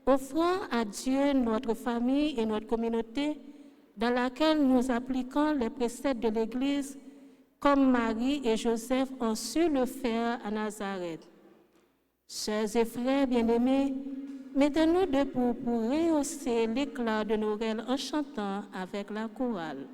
Offrons à Dieu notre famille et notre communauté dans laquelle nous appliquons les préceptes de l'Église comme Marie et Joseph ont su le faire à Nazareth. Chers et frères bien-aimés, mettez-nous debout pour rehausser l'éclat de nos rêves en chantant avec la chorale.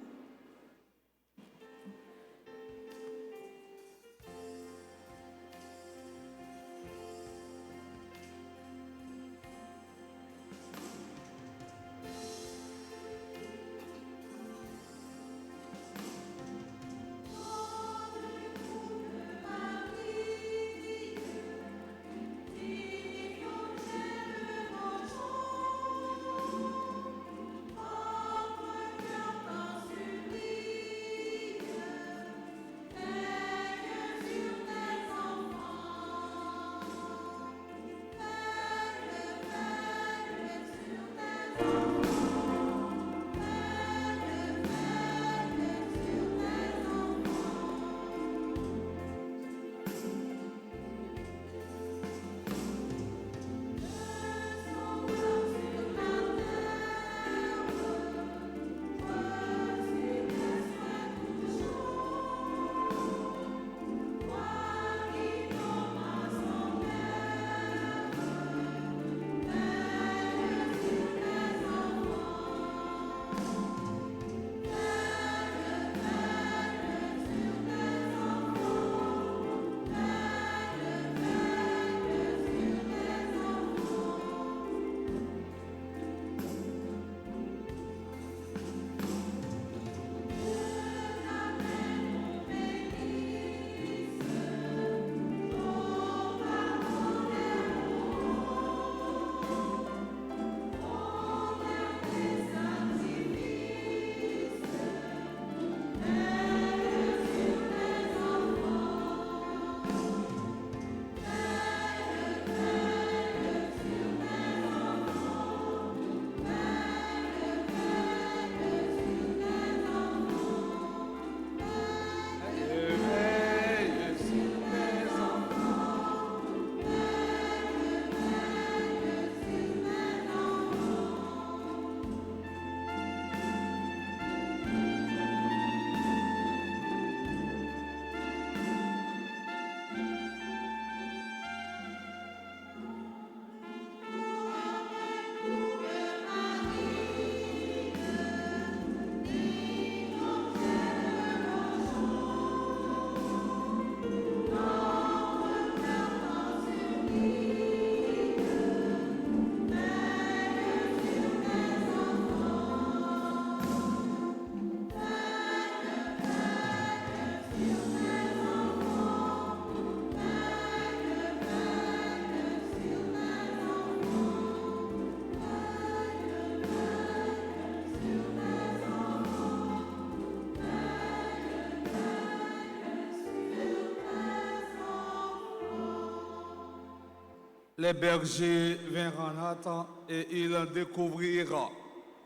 Les bergers vinrent en hâte et ils découvrirent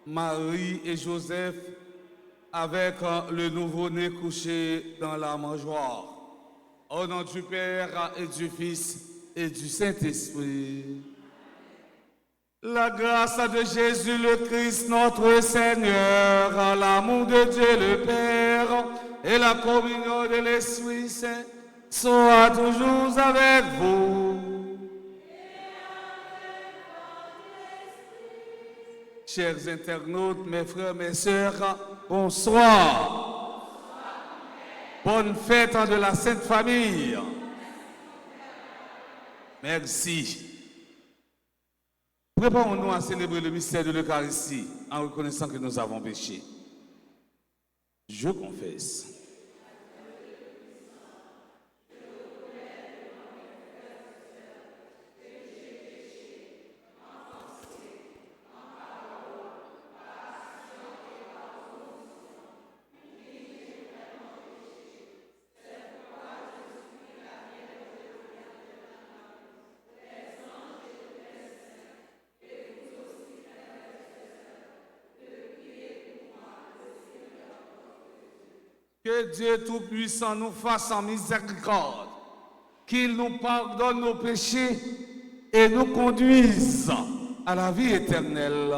Marie et Joseph avec le nouveau-né couché dans la mangeoire. Au nom du Père et du Fils et du Saint-Esprit. La grâce de Jésus le Christ, notre Seigneur, l'amour de Dieu le Père et la communion de l'Esprit Saint soient toujours avec vous. Chers internautes, mes frères, mes sœurs, bonsoir. Bonne fête de la Sainte Famille. Merci. Préparons-nous à célébrer le mystère de l'Eucharistie en reconnaissant que nous avons péché. Je confesse. Que Dieu Tout-Puissant nous fasse en miséricorde, qu'il nous pardonne nos péchés et nous conduise à la vie éternelle.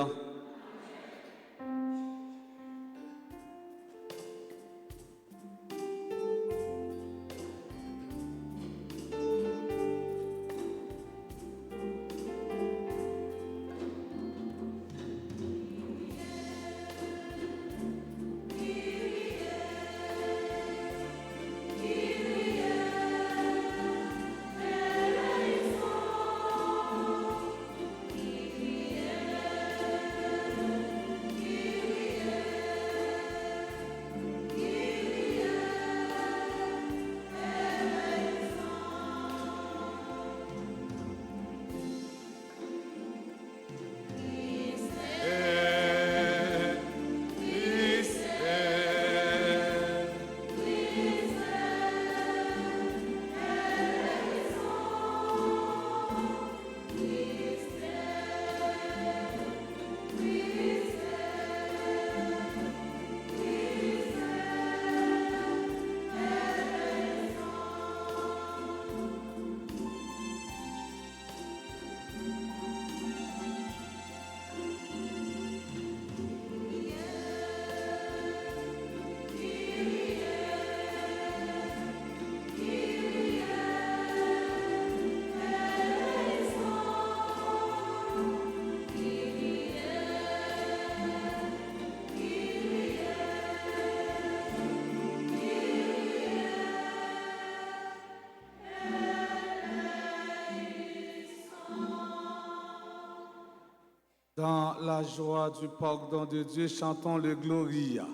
Dans la joie du pardon de Dieu, chantons le Gloria.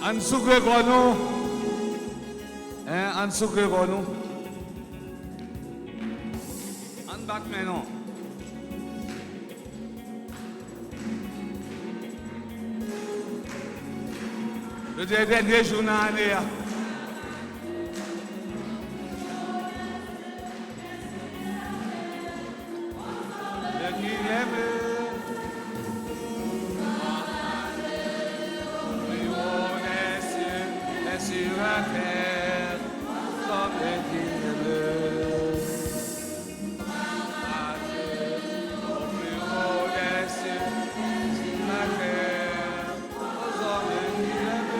An soukre kon nou. An soukre kon nou. An bak men nou. Le dernier jour dans l'année. Le qui l'aime. Plus haut des cieux et sur la terre, comme le qui l'aime. Au plus haut des cieux et sur la terre, aux hommes qui l'aiment.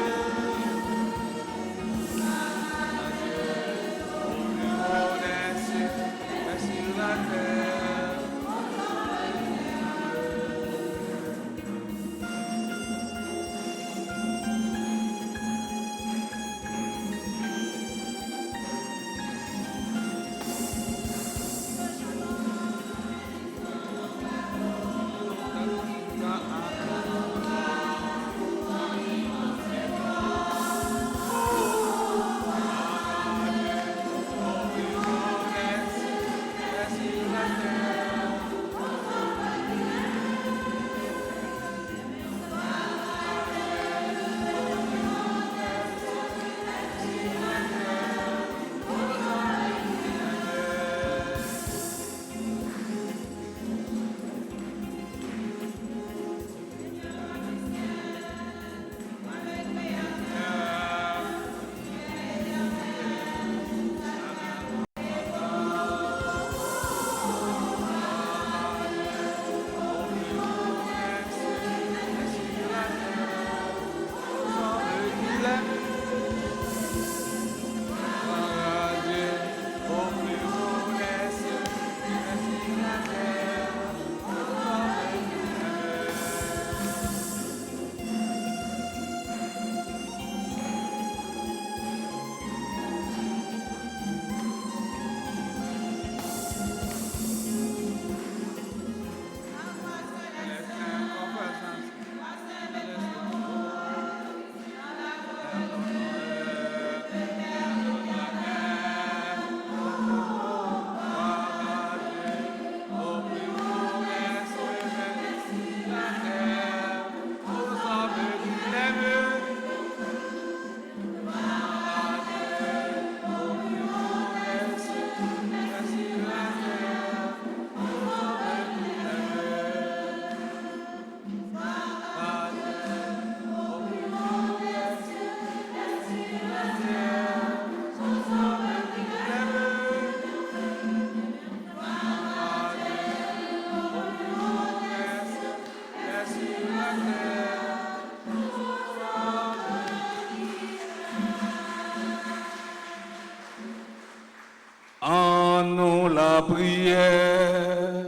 prière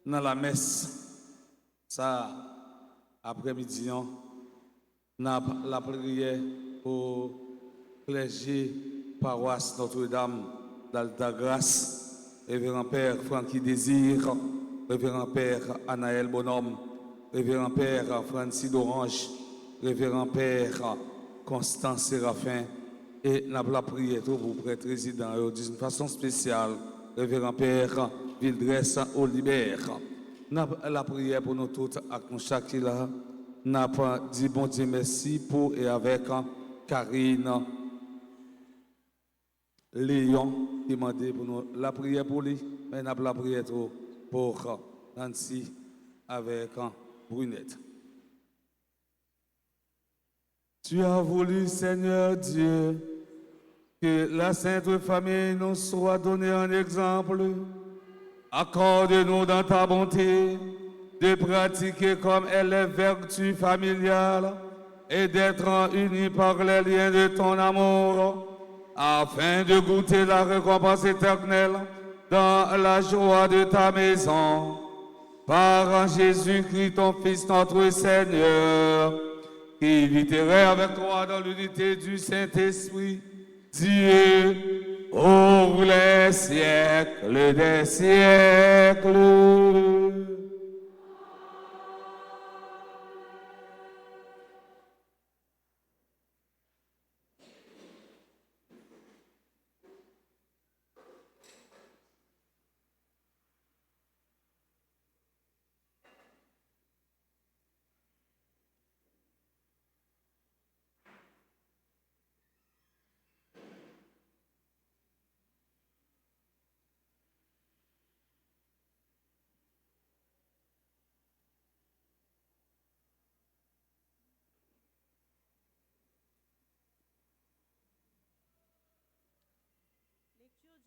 dans la messe. Ça, après-midi, la prière pour clergé paroisse Notre-Dame d'Altagrace, révérend Père Francky Désir, révérend Père Anaël Bonhomme, révérend Père Francis d'Orange, révérend Père Constant Séraphin, et nous avons la prière pour prêtre résident d'une façon spéciale, révérend Père Vildresse Olibert. Nous avons la prière pour nous tous, avec nous chaque là. Nous avons dit bon Dieu merci pour et avec Karine Léon qui m'a demandé pour nous la prière pour lui, mais nous avons la prière pour Nancy avec Brunette. Tu as voulu, Seigneur Dieu, que la Sainte Famille nous soit donnée un exemple. Accorde-nous dans ta bonté de pratiquer comme elle les vertus familiales et d'être unis par les liens de ton amour, afin de goûter la récompense éternelle dans la joie de ta maison. Par Jésus-Christ, ton Fils, notre Seigneur, qui vit et règne avec toi dans l'unité du Saint-Esprit, Dieu, pour les siècles des siècles.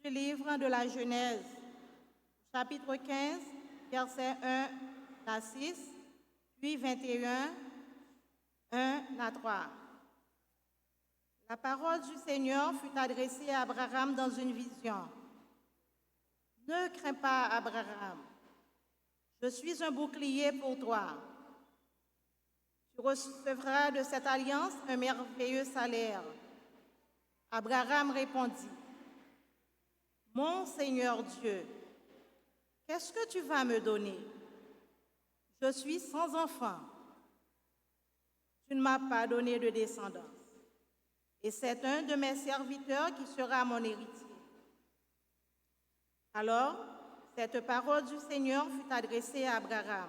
Du livre de la Genèse, chapitre 15, versets 1 à 6, puis 21, 1 à 3. La parole du Seigneur fut adressée à Abraham dans une vision. Ne crains pas, Abraham, je suis un bouclier pour toi. Tu recevras de cette alliance un merveilleux salaire. Abraham répondit, mon Seigneur Dieu, qu'est-ce que tu vas me donner? Je suis sans enfant. Tu ne m'as pas donné de descendance. Et c'est un de mes serviteurs qui sera mon héritier. Alors, cette parole du Seigneur fut adressée à Abraham.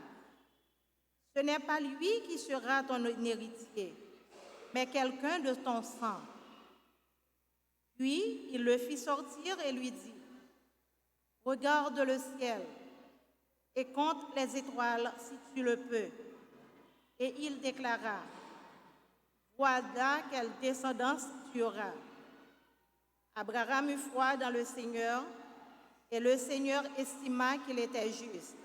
Ce n'est pas lui qui sera ton héritier, mais quelqu'un de ton sang. Puis, il le fit sortir et lui dit, regarde le ciel et compte les étoiles si tu le peux. Et il déclara, voilà quelle descendance tu auras. Abraham eut foi dans le Seigneur, et le Seigneur estima qu'il était juste.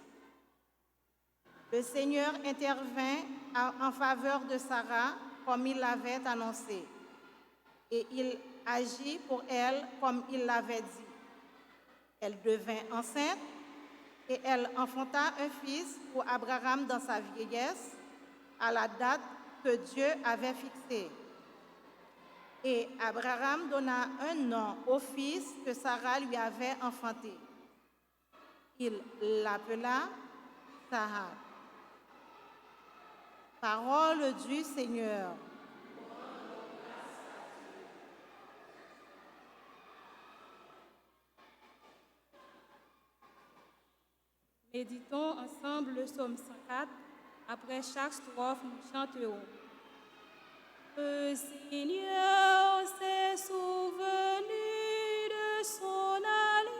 Le Seigneur intervint en faveur de Sarah comme il l'avait annoncé, et il agit pour elle comme il l'avait dit. Elle devint enceinte et elle enfanta un fils pour Abraham dans sa vieillesse, à la date que Dieu avait fixée. Et Abraham donna un nom au fils que Sarah lui avait enfanté. Il l'appela Sarah. Parole du Seigneur. Méditons ensemble le psaume 104. Après chaque strophe, nous chanterons. Le Seigneur s'est souvenu de son alliance.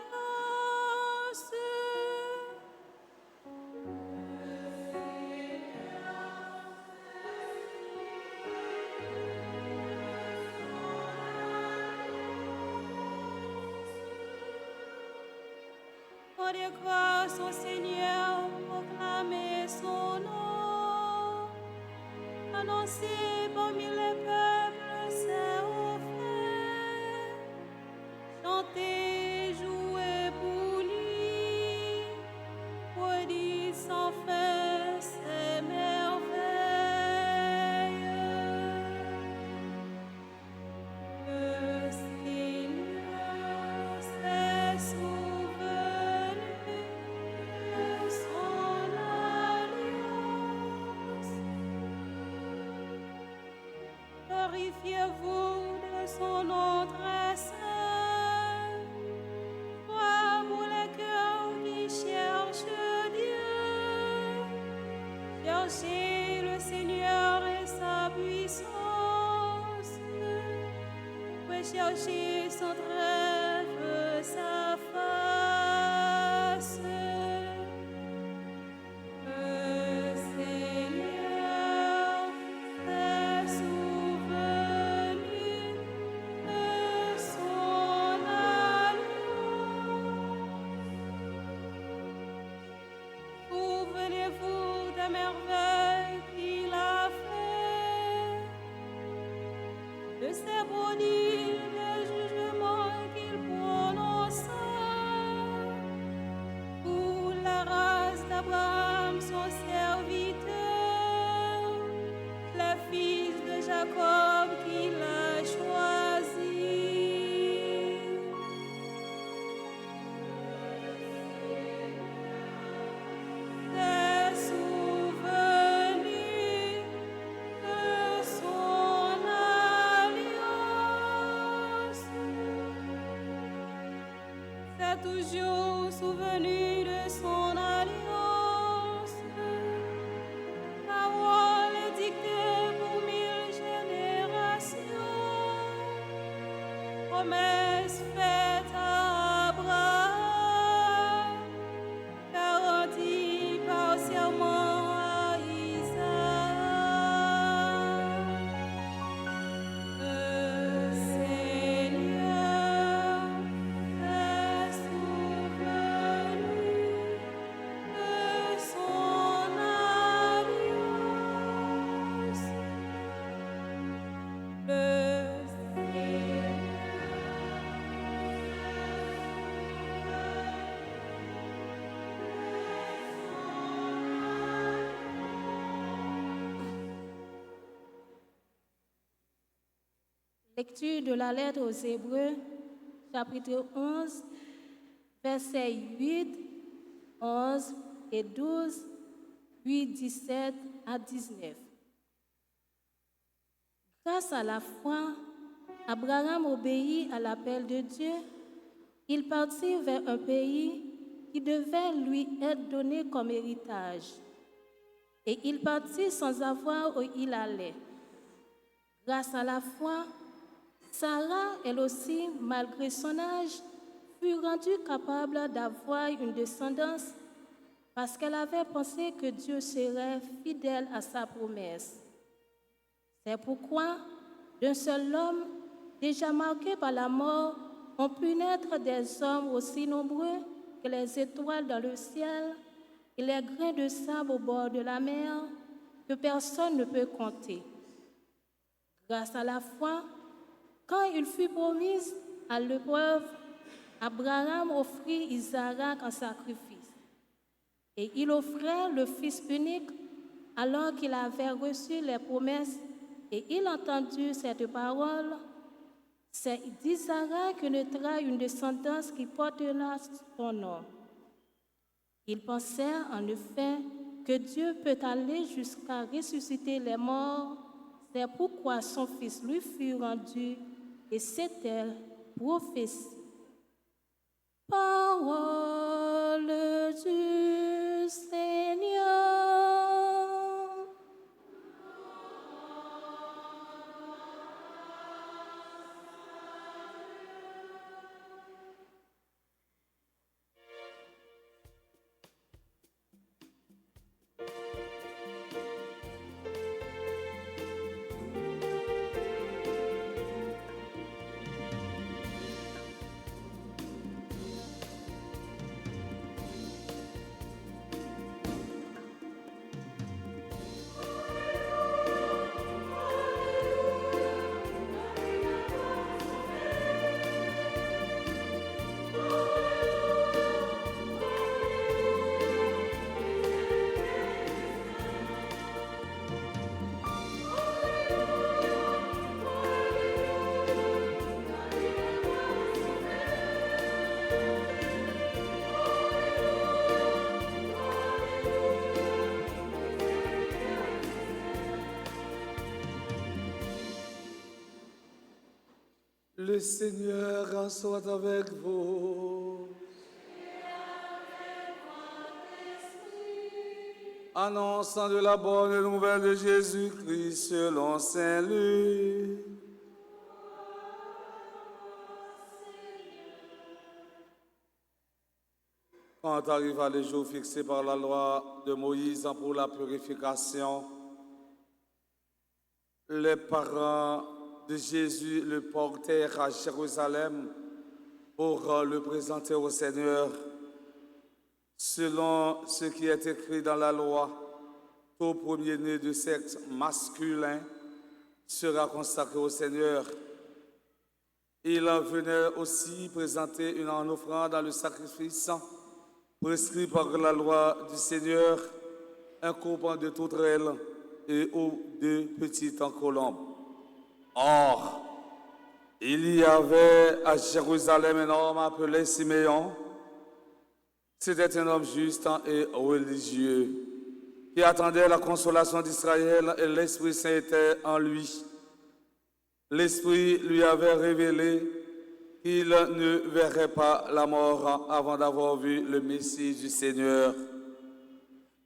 Pour déclarer son Seigneur, proclamer son nom, annoncer parmi les peuples ses hauts faits, chanter, jouer pour lui. Glorifiez-vous de son nom très saint. Toi, pour les cœurs qui cherchent Dieu, cherchez le Seigneur et sa puissance. Recherchez sans trêve sa face. Le Seigneur s'est souvenu de son alliance. Souvenez-vous des merveilles qu'il a fait, de ses prodiges, des jugements qu'il prononça. Pour la race d'Abraham, son serviteur, les fils de Jacob qu'il a choisis. S'est souvenu de son alliance. S'est toujours souvenu de son alliance. Parole édictée pour 1000 générations. Promesse faite à Abraham, garantie par serment à Isaac. Le Seigneur s'est souvenu de son alliance. Le Seigneur Lecture de la lettre aux Hébreux, chapitre 11, versets 8, 11 et 12, puis 17 à 19. Grâce à la foi, Abraham obéit à l'appel de Dieu. Il partit vers un pays qui devait lui être donné comme héritage. Et il partit sans savoir où il allait. Grâce à la foi, Sarah, elle aussi, malgré son âge, fut rendue capable d'avoir une descendance parce qu'elle avait pensé que Dieu serait fidèle à sa promesse. C'est pourquoi, d'un seul homme, déjà marqué par la mort, ont pu naître des hommes aussi nombreux que les étoiles dans le ciel et les grains de sable au bord de la mer que personne ne peut compter. Grâce à la foi, quand il fut promis à l'épreuve, Abraham offrit Isaac en sacrifice. Et il offrait le fils unique alors qu'il avait reçu les promesses et il entendit cette parole. C'est d'Isaac que naîtra une descendance qui portera son nom. Il pensait en effet que Dieu peut aller jusqu'à ressusciter les morts. C'est pourquoi son fils lui fut rendu et c'était prophétie. Parole du Seigneur. Le Seigneur soit avec vous. Annonçant de la bonne nouvelle de Jésus-Christ selon Saint Luc. Quand arriva le jour fixé par la loi de Moïse pour la purification, les parents de Jésus le portèrent à Jérusalem pour le présenter au Seigneur. Selon ce qui est écrit dans la loi, tout premier-né de sexe masculin sera consacré au Seigneur. Il venait aussi présenter une offrande dans le sacrifice prescrit par la loi du Seigneur, un couple de tourterelles et ou 2 petites colombes. Or, il y avait à Jérusalem un homme appelé Siméon. C'était un homme juste et religieux qui attendait la consolation d'Israël et l'Esprit Saint était en lui. L'Esprit lui avait révélé qu'il ne verrait pas la mort avant d'avoir vu le Messie du Seigneur.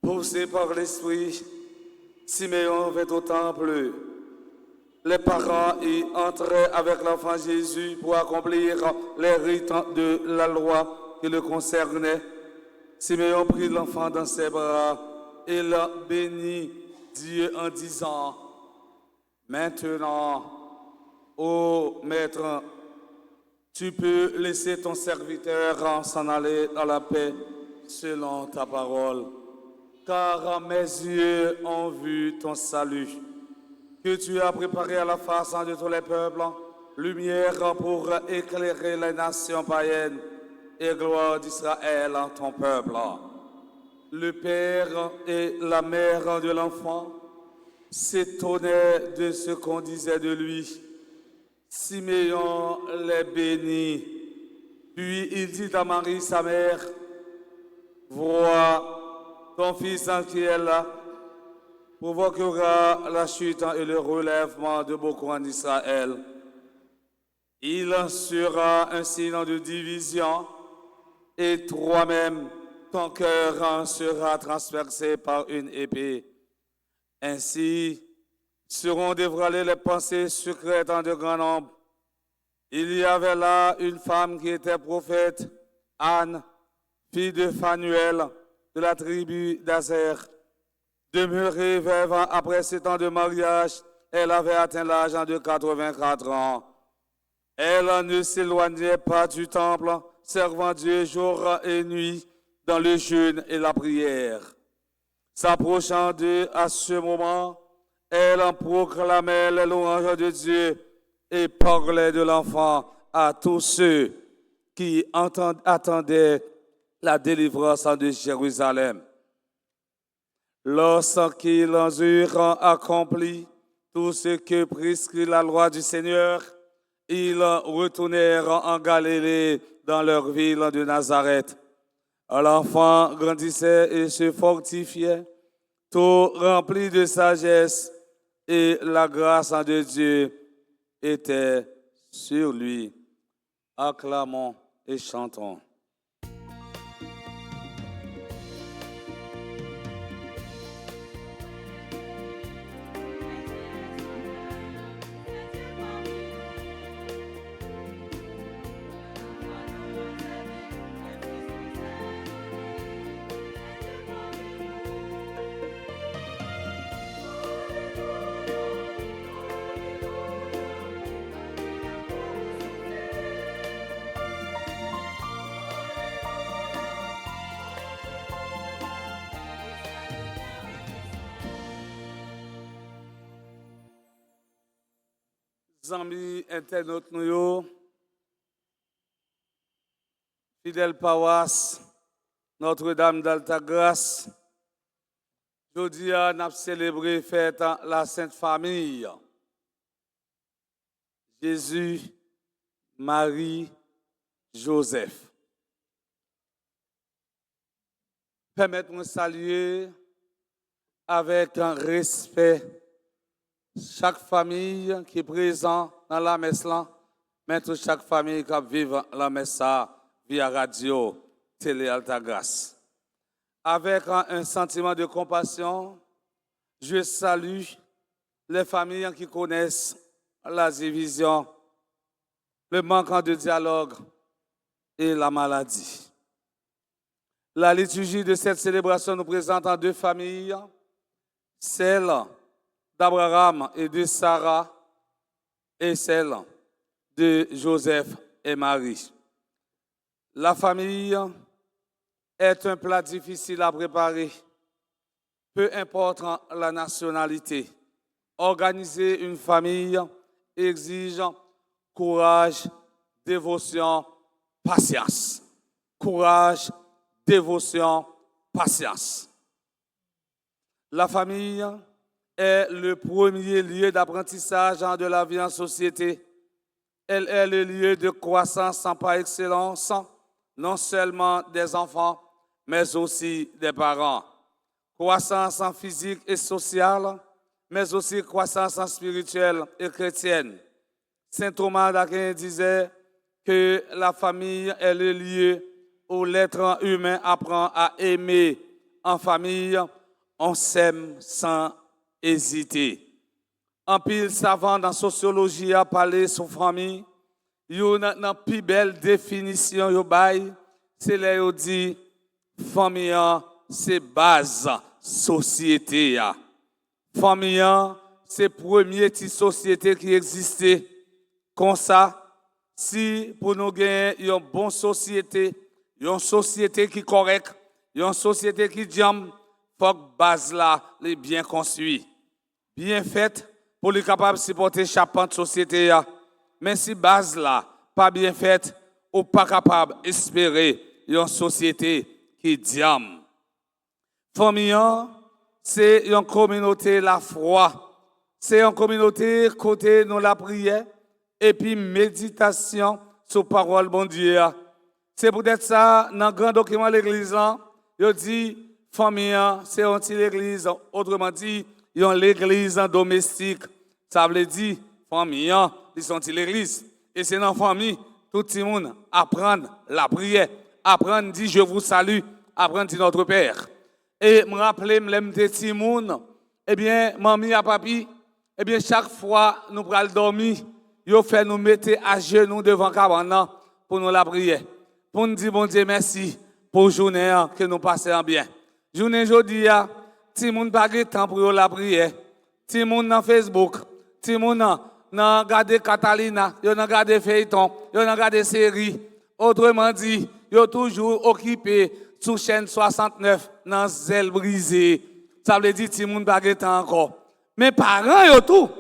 Poussé par l'Esprit, Siméon vint au temple. Les parents y entraient avec l'enfant Jésus pour accomplir les rites de la loi qui le concernaient. Siméon prit l'enfant dans ses bras et le bénit Dieu en disant: Maintenant, ô Maître, tu peux laisser ton serviteur s'en aller dans la paix selon ta parole, car mes yeux ont vu ton salut, que tu as préparé à la face de tous les peuples, lumière pour éclairer les nations païennes et gloire d'Israël en ton peuple. Le père et la mère de l'enfant s'étonnaient de ce qu'on disait de lui. Siméon les bénit. Puis il dit à Marie, sa mère: Vois, ton fils qui est là provoquera la chute et le relèvement de beaucoup en Israël. Il sera un signe de division et toi-même, ton cœur sera transpercé par une épée. Ainsi seront dévoilées les pensées secrètes de grand nombre. Il y avait là une femme qui était prophète, Anne, fille de Phanuel, de la tribu d'Aser. Demeurée veuve après 7 ans de mariage, elle avait atteint l'âge de 84 ans. Elle ne s'éloignait pas du temple, servant Dieu jour et nuit dans le jeûne et la prière. S'approchant d'eux à ce moment, elle en proclamait les louanges de Dieu et parlait de l'enfant à tous ceux qui attendaient la délivrance de Jérusalem. Lorsqu'ils eurent accompli tout ce que prescrit la loi du Seigneur, ils retournèrent en Galilée dans leur ville de Nazareth. L'enfant grandissait et se fortifiait, tout rempli de sagesse, et la grâce de Dieu était sur lui. Acclamons et chantons. Amis internautes, nous, fidèle paroisse Notre-Dame d'Altagrace, aujourd'hui, nous avons célébré fête la Sainte Famille. Jésus, Marie, Joseph. Permettez-moi de saluer avec un respect chaque famille qui est présente dans la messe là mais toute chaque famille qui vit la messe via radio, télé Altagrace. Avec un sentiment de compassion, je salue les familles qui connaissent la division, le manque de dialogue et la maladie. La liturgie de cette célébration nous présente en deux familles, celle d'Abraham et de Sarah et celle de Joseph et Marie. La famille est un plat difficile à préparer, peu importe la nationalité. Organiser une famille exige courage, dévotion, patience. Courage, dévotion, patience. La famille est le premier lieu d'apprentissage de la vie en société. Elle est le lieu de croissance par excellence, non seulement des enfants, mais aussi des parents. Croissance physique et sociale, mais aussi croissance spirituelle et chrétienne. Saint Thomas d'Aquin disait que la famille est le lieu où l'être humain apprend à aimer. En famille, on s'aime sans hésiter. En pile savant dans sociologie a parlé sur famille, une plus belle définition yo bay, c'est là yo dit famille c'est base société ya. Famille c'est premier petite société qui existait. Comme ça, si pour nous gagner une bonne société, une société qui est correcte, une société qui jam, faut que base là les bien construit, bien faite pour les capable de supporter chaque pan de société. Mais si base là pas bien faite, ou pas capable d'espérer une société qui jam. Famille, c'est une communauté la foi, c'est une communauté côté nous la prière. Et puis méditation sur parole bon Dieu. C'est peut-être ça, dans le grand document de l'Église, il dit, famille, c'est l'église. Autrement dit, il y a l'église domestique. Ça veut dire, famille, ils sont l'église. Et c'est dans la famille, tout le monde apprend la prière, apprend dire je vous salue, apprend dire notre Père. Et me rappeler, me petit monde, eh bien, mamie et papi, eh bien, chaque fois, nous prenons dormir. Yo fait nous mettre à genoux devant cabane pour nous la prière. Pour nous dire bon Dieu merci pour journée que nous passons bien. Journée aujourd'hui, ti moun pa gen temps pour la prière. Ti moun dans Facebook, ti moun nan regarder Catalina, yo nan regarder feuilleton, yo nan regarder série. Autrement dit, yo toujours occupé sous chaîne 69 dans zèle brisé. Ça veut dire ti moun pa gen temps encore. Mais parents yo tout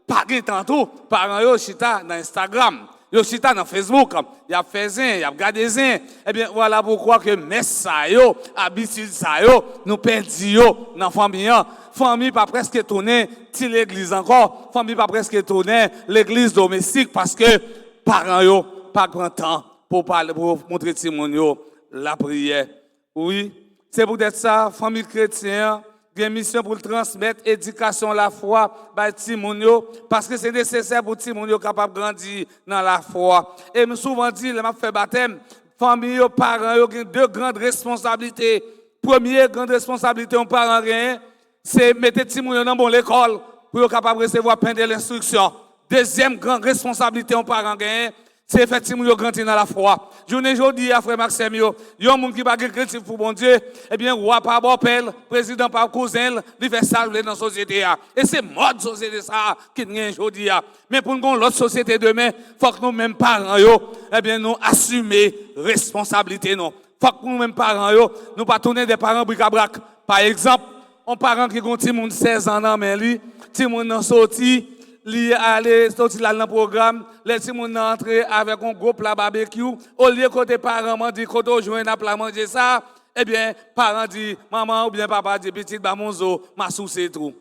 pas de temps tout, parents yo chita dans Instagram, yo chita dans Facebook, y a fait zin, y a regardé zin. Eh bien voilà pourquoi que messe ça yo, habitude ça yo, nous perdi yo dans famille. Famille pas presque tourner ti l'église encore, famille pas presque tourner l'église domestique parce que parents yo pas grand temps pour parler pour montrer ti moun yo la prière. Oui, c'est peut-être ça famille chrétienne une mission pour transmettre éducation la foi par Timonio parce que c'est nécessaire pour Timonio capable de grandir dans la foi. Et me souvent dit, les m'a fait baptême, famille, parents, ils ont deux grandes responsabilités. Première grande responsabilité, on parent rien, c'est mettre Timonio dans l'école pour être capable de recevoir plein de l'instruction. Deuxième grande responsabilité, on parent rien, c'est effectivement yo grandir dans la foi. Journée aujourd'hui frère Maxime yo monde qui pas chrétien pour bon Dieu, eh bien roi par bon père, président par cousin, il fait ça dans la société et c'est mode société ça qui gagne aujourd'hui mais pour nous l'autre société demain, faut que nous mêmes parents yo, eh bien nous assumer responsabilité non. Faut que nous mêmes parents yo, nous pas tourner des parents bric-à-brac. Par exemple, un parent qui gon ti moun 16 ans dans mais lui, ti moun nan sorti li aller sortir là dans programme les petits moun entrer avec un gros plat barbecue au lieu côté parents m'ont dit côté joindre à plat manger ça eh bien parents dit maman ou bien papa dit petit ba mon zo ma souce tout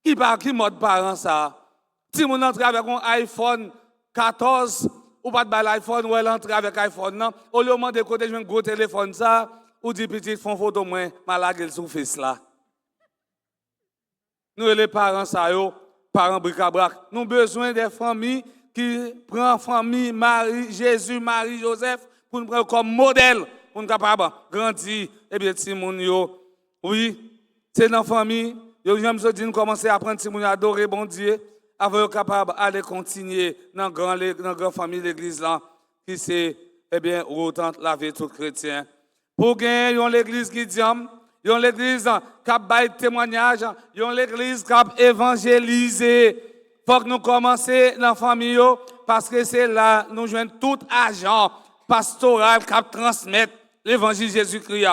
qui mode parents ça si moun entrer avec un iPhone 14 ou pas de l'iPhone ou elle entre avec iPhone non au lieu demander côté joindre gros téléphone ça ou dit petit font photo moi malague sur face là. Nous, les parents, parents bric-à-brac, nous avons besoin des familles qui prend famille Marie, Jésus, Marie, Joseph, pour nous prendre comme modèle, pour nous capables de grandir, et bien, Timoun yo, oui, c'est dans la famille, j'aime se dire, commencer à apprendre Timoun à adorer bon Dieu, avant d'être capable d'aller continuer dans la grande famille de l'église là, qui c'est, eh bien, autant la vie de tout chrétien. Pour gagner, l'église qui dit, l'église qui a baillé témoignage, l'église qui a évangélisé. Il faut que nous commencions dans la famille, parce que c'est là nous jouons tout agent pastoral qui transmet l'évangile Jésus-Christ.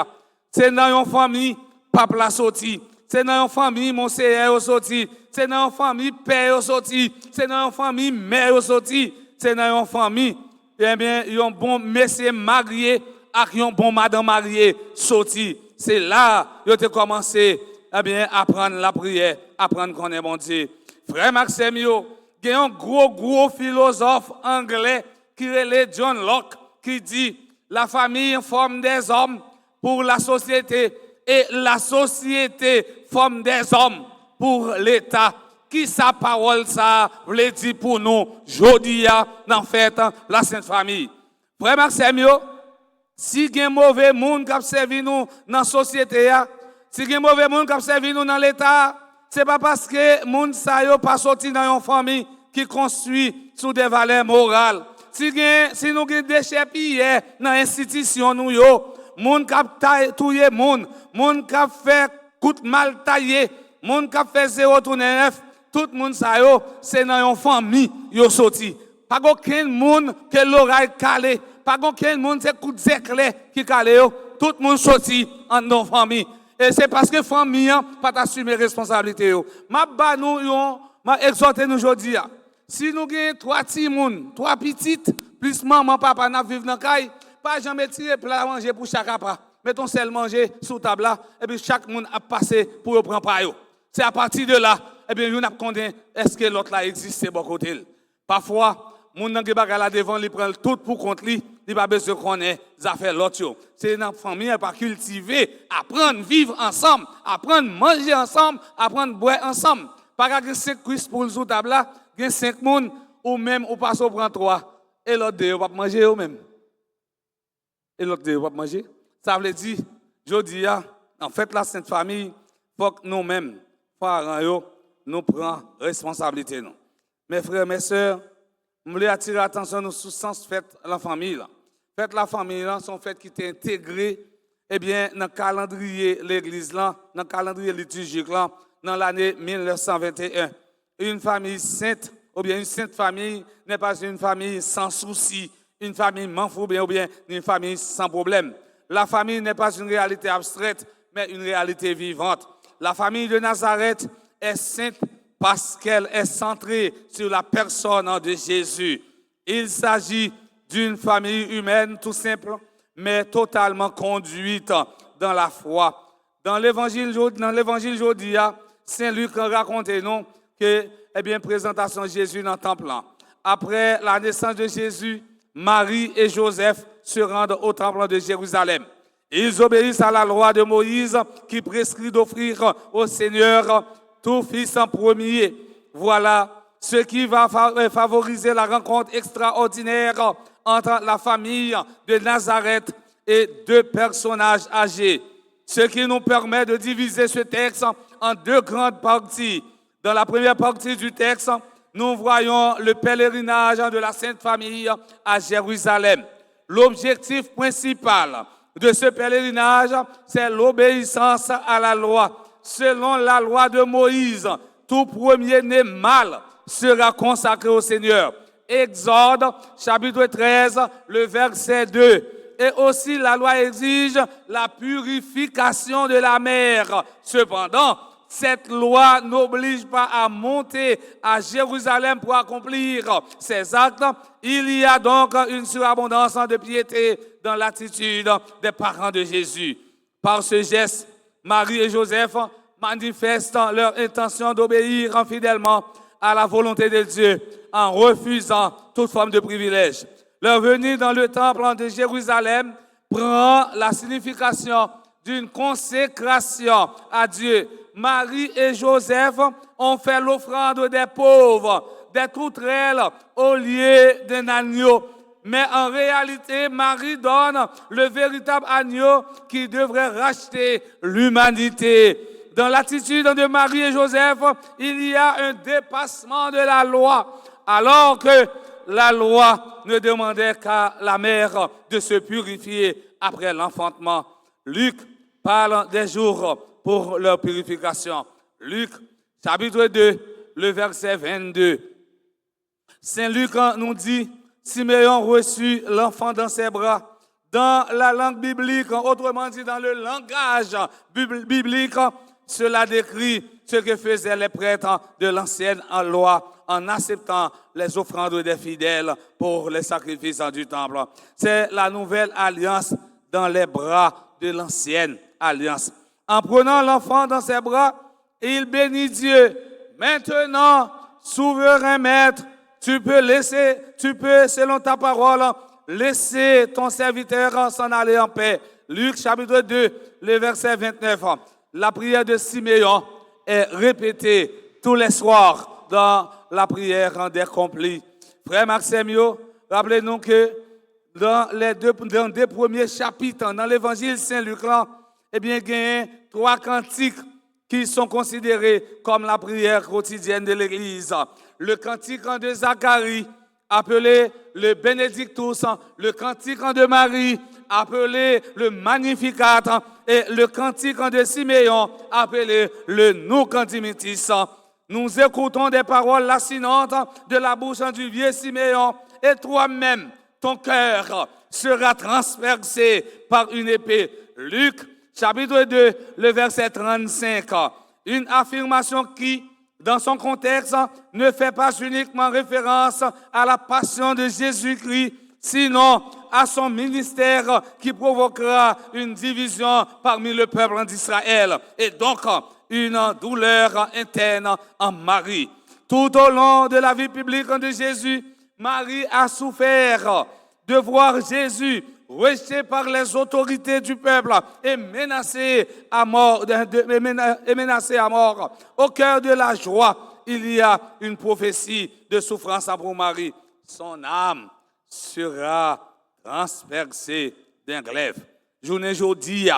C'est dans une famille, papa la sorti. C'est dans une famille, mon Seigneur sorti. C'est dans une famille, père sorti. C'est dans une famille, mère sorti. C'est dans une famille, eh bien, un bon monsieur marié avec un bon madame mariée sorti. C'est là que tu as commencé eh bien, à apprendre la prière, à apprendre qu'on est bon Dieu. Frère Maxime, il y a un gros philosophe anglais qui est John Locke, qui dit la famille forme des hommes pour la société et la société forme des hommes pour l'État. Qui sa parole ça veut dire pour nous, jodi a, dans fait la Sainte Famille. Frère Maxime, si il y a un mauvais monde qui a servi nous dans la société, si il y a un mauvais monde qui a servi nous dans l'État, ce n'est pas parce que les gens ne sont pas sortis dans une famille qui construit sur des valeurs morales. Si nous avons des déchets pillés dans l'institution, nous, les gens qui ont tué les gens, les gens qui ont fait coup de mal taillé, les gens qui ont fait 0,9, tout le monde, c'est dans une famille qui est sorti. Pas aucun monde qui l'oreille calé, pas aucun monde qui coup d'éclair qui calé, tout le monde sorti dans une famille. Et c'est parce que la famille n'a pas assumé la responsabilité. Je exhorte nous aujourd'hui. Si nous avons 3 petits moun, 3 petites, plus maman, papa, nous vivons dans la caille, pas jamais tirer plat à manger pour chaque repas. Mettons seul manger sous table et puis chaque monde a passé pour prendre par eux. C'est à partir de là, eh bien, nous avons compté est-ce que l'autre là existe de bon côté. Parfois, les gens qui sont là devant, ils prennent tout pour compte lui. Il n'y a pas besoin de connaître les affaires l'autre. C'est dans la famille, pas cultiver, apprendre à vivre ensemble, apprendre à manger ensemble, apprendre à boire ensemble. Pas qu'il y ait 5 cuisses pour le sous table là, il y a 5 personnes, ou même, ou passe au prend 3. Et l'autre deux, va manger eux-mêmes. Et l'autre deux, va manger. Ça veut dire, je dis, en fait, la Sainte Famille, il faut que nous-mêmes, parents, nous prenions responsabilité. Mes frères, mes sœurs, je voulais attirer l'attention sur le sens fait la famille. Fête la famille, sont fêtes qui sont intégrées eh bien, dans le calendrier de l'Église, dans le calendrier liturgique, dans l'année 1921. Une famille sainte, ou bien une sainte famille, n'est pas une famille sans souci, une famille manfou, ou bien une famille sans problème. La famille n'est pas une réalité abstraite, mais une réalité vivante. La famille de Nazareth est sainte parce qu'elle est centrée sur la personne de Jésus. Il s'agit d'une famille humaine tout simple, mais totalement conduite dans la foi. Dans l'évangile aujourd'hui, Saint Luc raconte nous que, eh bien, présentation de Jésus dans le temple. Après la naissance de Jésus, Marie et Joseph se rendent au temple de Jérusalem. Ils obéissent à la loi de Moïse qui prescrit d'offrir au Seigneur tout fils en premier. Voilà ce qui va favoriser la rencontre extraordinaire entre la famille de Nazareth et 2 personnages âgés. Ce qui nous permet de diviser ce texte en 2 grandes parties. Dans la première partie du texte, nous voyons le pèlerinage de la Sainte Famille à Jérusalem. L'objectif principal de ce pèlerinage, c'est l'obéissance à la loi. Selon la loi de Moïse, tout premier-né mâle sera consacré au Seigneur. Exode, chapitre 13, le verset 2. Et aussi, la loi exige la purification de la mère. Cependant, cette loi n'oblige pas à monter à Jérusalem pour accomplir ces actes. Il y a donc une surabondance de piété dans l'attitude des parents de Jésus. Par ce geste, Marie et Joseph manifestent leur intention d'obéir fidèlement à la volonté de Dieu en refusant toute forme de privilège. Leur venue dans le temple de Jérusalem prend la signification d'une consécration à Dieu. Marie et Joseph ont fait l'offrande des pauvres des tourterelles au lieu d'un agneau. Mais en réalité, Marie donne le véritable agneau qui devrait racheter l'humanité. Dans l'attitude de Marie et Joseph, il y a un dépassement de la loi, alors que la loi ne demandait qu'à la mère de se purifier après l'enfantement. Luc parle des jours pour leur purification. Luc, chapitre 2, le verset 22. Saint Luc nous dit, Siméon reçut l'enfant dans ses bras. Dans la langue biblique, autrement dit dans le langage biblique, cela décrit ce que faisaient les prêtres de l'ancienne loi en acceptant les offrandes des fidèles pour les sacrifices du temple. C'est la nouvelle alliance dans les bras de l'ancienne alliance. En prenant l'enfant dans ses bras, il bénit Dieu. Maintenant, souverain maître, tu peux, selon ta parole, laisser ton serviteur s'en aller en paix. Luc chapitre 2, le verset 29. La prière de Siméon est répétée tous les soirs dans la prière des complis. Frère Maximio, rappelez-nous que dans les deux premiers chapitres, dans l'évangile Saint-Luc, eh bien, il y a 3 cantiques qui sont considérés comme la prière quotidienne de l'Église. Le cantique de Zacharie, appelé le Benedictus, le cantique de Marie, appelé le Magnificat, et le cantique de Siméon, appelé le Nunc Dimittis. Nous écoutons des paroles lancinantes de la bouche du vieux Siméon, et toi-même, ton cœur sera transpercé par une épée. Luc, chapitre 2, le verset 35. Une affirmation qui, dans son contexte, ne fait pas uniquement référence à la passion de Jésus-Christ, sinon à son ministère qui provoquera une division parmi le peuple d'Israël et donc une douleur interne en Marie. Tout au long de la vie publique de Jésus, Marie a souffert de voir Jésus rejeté par les autorités du peuple et menacé à mort. Au cœur de la joie, il y a une prophétie de souffrance pour Marie. Son âme sera transpercée d'un glaive. Journée jodi,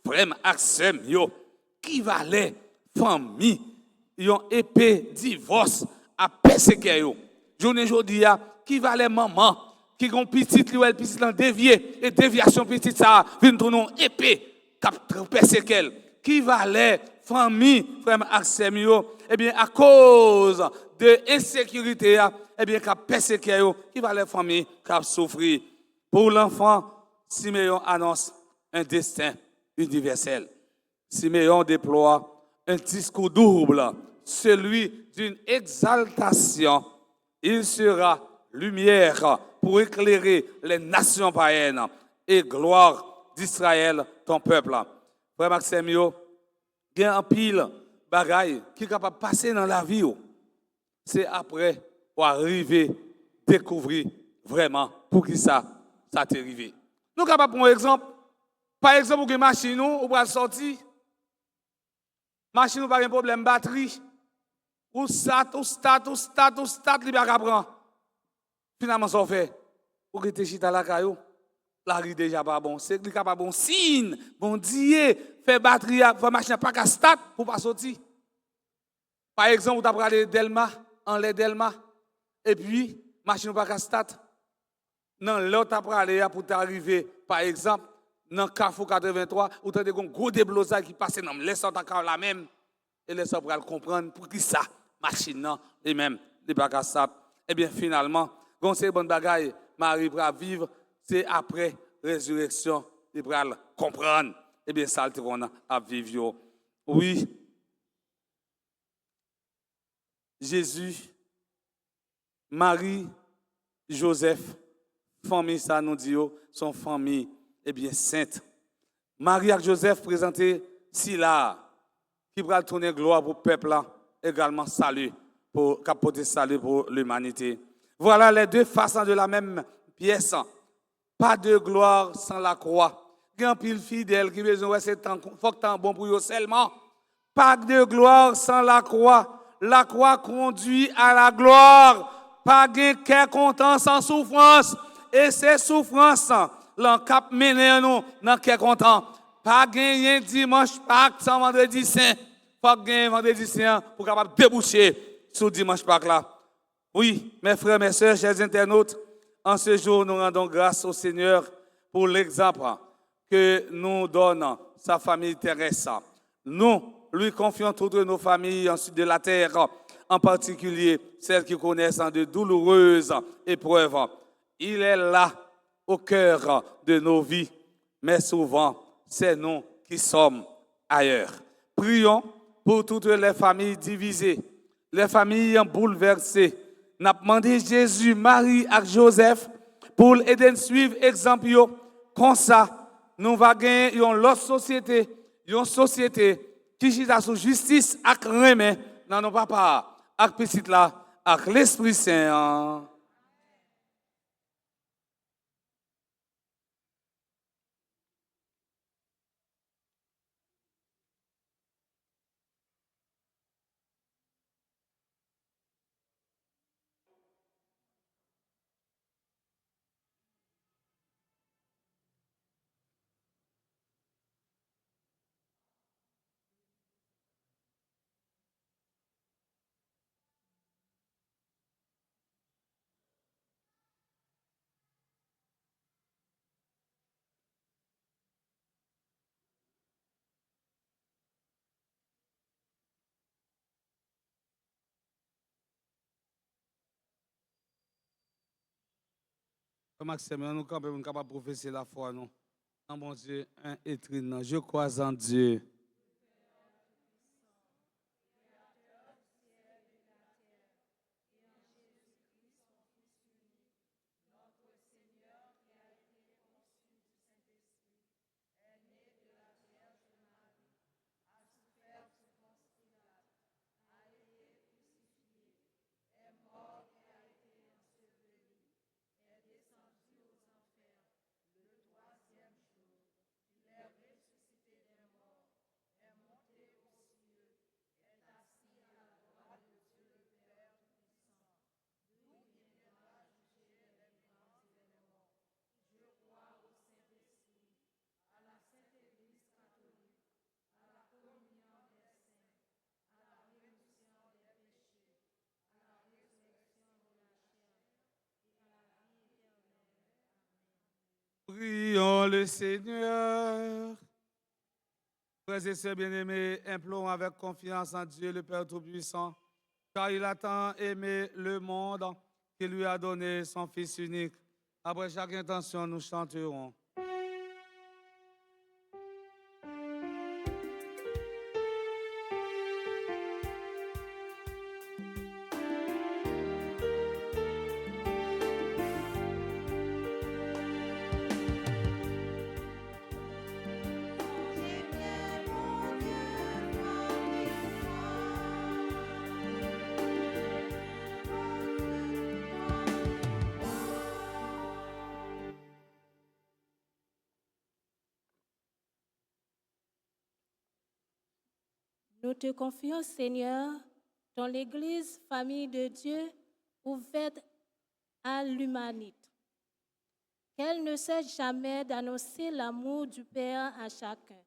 frère Axem, qui valait famille, yon épée divorce à persécuter yo. Journée jodi, qui valait maman, qui ont petite lui elle petite dévié et déviation petite ça vient tourner épée cap persécuter qui valait famille frère Axem eh bien à cause de insécurité eh bien cap persécuter qui valait famille cap souffrir pour l'enfant. Siméon annonce un destin universel. Siméon déploie un discours double, celui d'une exaltation. Il sera lumière pour éclairer les nations païennes et gloire d'Israël, ton peuple. Frère Maximio, il y a un pile bagaille qui est capable de passer dans la vie. C'est après pour arriver à découvrir vraiment pour qui ça t'est arrivé. Nous sommes capables de prendre un exemple. Par exemple, vous avez une machine, vous pouvez sortir. Machine, vous n'avez pas de problème de batterie. Ou start, il n'y a pas de finalement, ça fait. Pour que tu chita la caillou, la rue déjà pas bon. C'est qu'il n'y a pas bon signe, bon Dieu, fait batterie, fait machine pas qu'à start pour pas sortir. Par exemple, vous avez parlé Delma, en les Delma, et puis, machine pas qu'à start. Non, l'autre a parlé pour t'arriver, par exemple, dans Carrefour 83, où tu as des gros déblossages qui passent dans les sortes à la même, et les sortes pour comprendre pour qui ça, machine, non, et même, les pas qu'à start. Eh bien, finalement, quand c'est bonne bagaille, Marie va vivre, c'est après résurrection, il va comprendre. Eh bien, ça, on a vivre. Oui, Jésus, Marie, Joseph, famille, ça nous dit, son famille, eh bien, sainte. Marie et Joseph présentés si là, qui va tourner gloire pour le peuple, également salut, pour capoter salut pour l'humanité. Voilà les deux façons de la même pièce. Pas de gloire sans la croix. Grand pile fidèle qui besoin c'est temps faut que temps bon pour eux seulement. Pas de gloire sans la croix. la croix conduit à la gloire. Pas gain qu'est content sans souffrance. Et ces souffrances, l'en cap mener nous dans qu'est content. Pas gain dimanche Pâques sans vendredi saint. Pas gain vendredi saint pour capable déboucher sur dimanche Pâques là. Oui, mes frères, mes sœurs, chers internautes, en ce jour, nous rendons grâce au Seigneur pour l'exemple que nous donne sa famille terrestre. Nous lui confions toutes nos familles ensuite de la terre, en particulier celles qui connaissent de douloureuses épreuves. Il est là, au cœur de nos vies, mais souvent, c'est nous qui sommes ailleurs. Prions pour toutes les familles divisées, les familles bouleversées. Nous avons demandé Jésus, Marie et Joseph pour aider à suivre l'exemple. Comme ça, nous allons gagner une société qui est sous justice et remet dans nos papas, avec petit là, avec l'Esprit Saint. Maxime, nous sommes capables de professer la foi, nous. En bon Dieu, un et trine. Je crois en Dieu. Prions le Seigneur. Frères et sœurs bien-aimés, implorons avec confiance en Dieu, le Père Tout-Puissant, car il a tant aimé le monde qu'il lui a donné son Fils unique. Après chaque intention, nous chanterons. Nous te confions, Seigneur, dans l'Église, famille de Dieu, ouverte à l'humanité. Qu'elle ne cesse jamais d'annoncer l'amour du Père à chacun.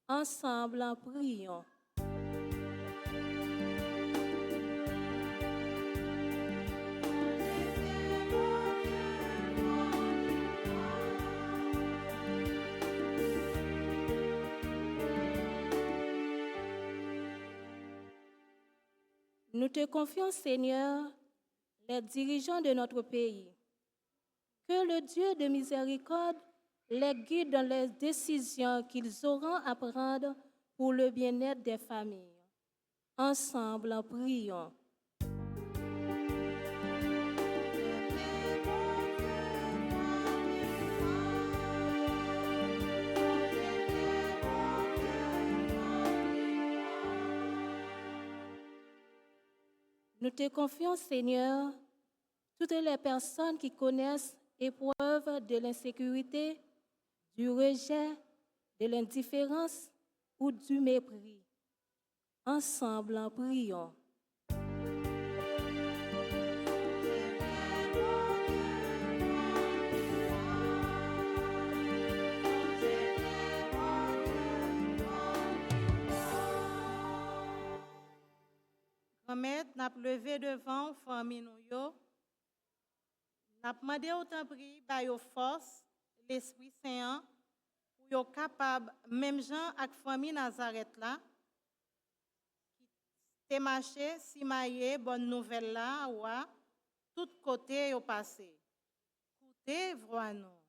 Ensemble, en prions. Nous te confions, Seigneur, les dirigeants de notre pays. Que le Dieu de miséricorde les guide dans les décisions qu'ils auront à prendre pour le bien-être des familles. Ensemble, prions. Nous te confions, Seigneur, toutes les personnes qui connaissent épreuve de l'insécurité, du rejet, de l'indifférence ou du mépris. Ensemble, prions. n'a levé devant famille nous yo. N'a demandé autant pris par yo force l'Esprit Saint pour yo capable même gens avec famille Nazareth là te marcher si maillé bonne nouvelle là ouais tout côté yo passé. Écoutez voix nous.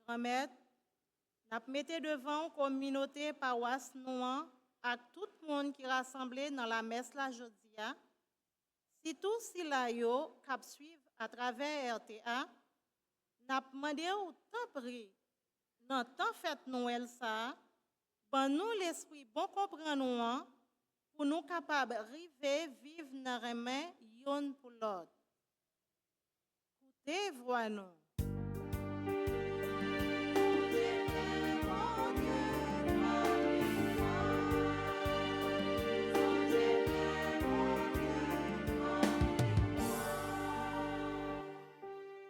Grand-mère, n'a mettez devant une communauté paroisse noire à tout le monde qui est rassemblé dans la messe la jodia. Si tout si la yo cap suivre à travers RTA, n'a demandé au temps pris dans temps fête Noël ça, ben nous l'esprit bon comprendre nous pour nous capables arriver vivre dans remè yon pour l'autre. Écoutez voix nous.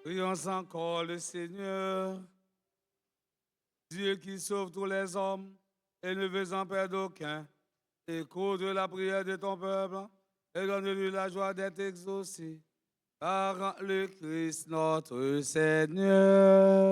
Prions encore le Seigneur, Dieu qui sauve tous les hommes et ne veut en perdre aucun. Écoute la prière de ton peuple et donne-lui la joie d'être exaucé par le Christ notre Seigneur.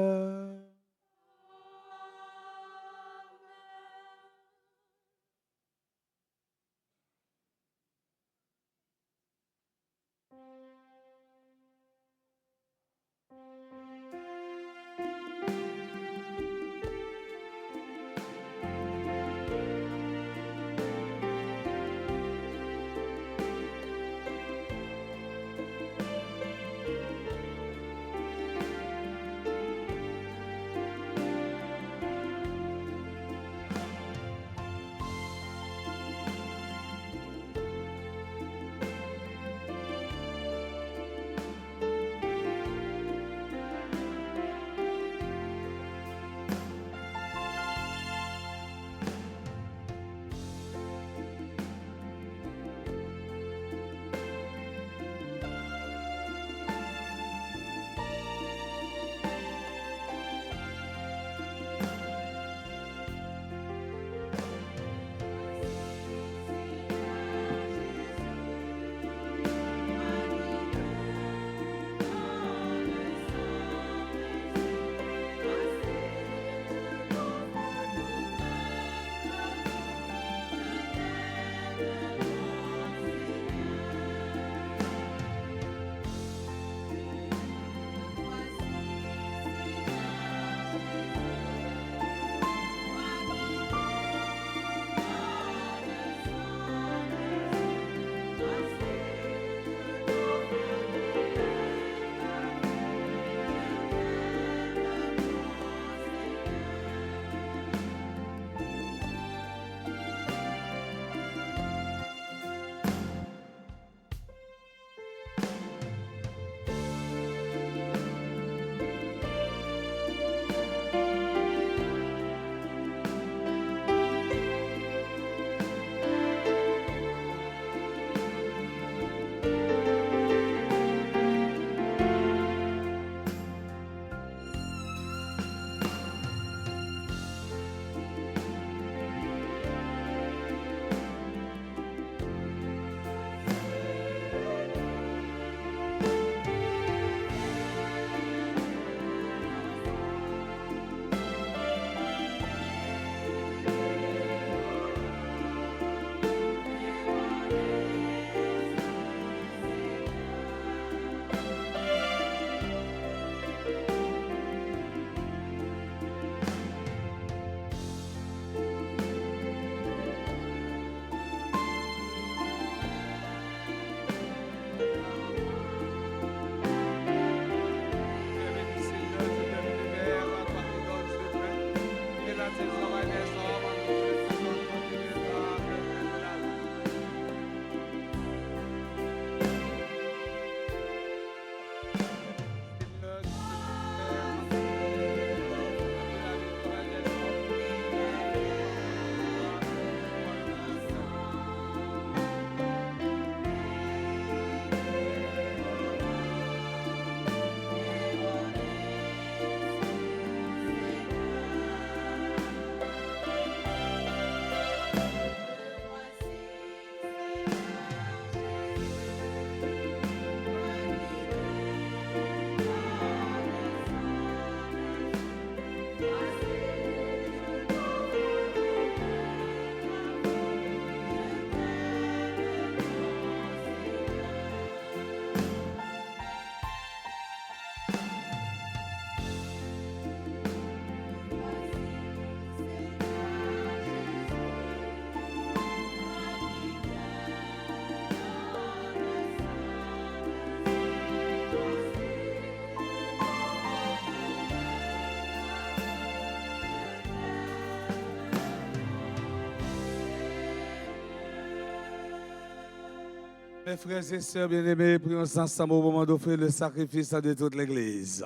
Mes frères et sœurs bien-aimés, prions ensemble au moment d'offrir le sacrifice de toute l'Église.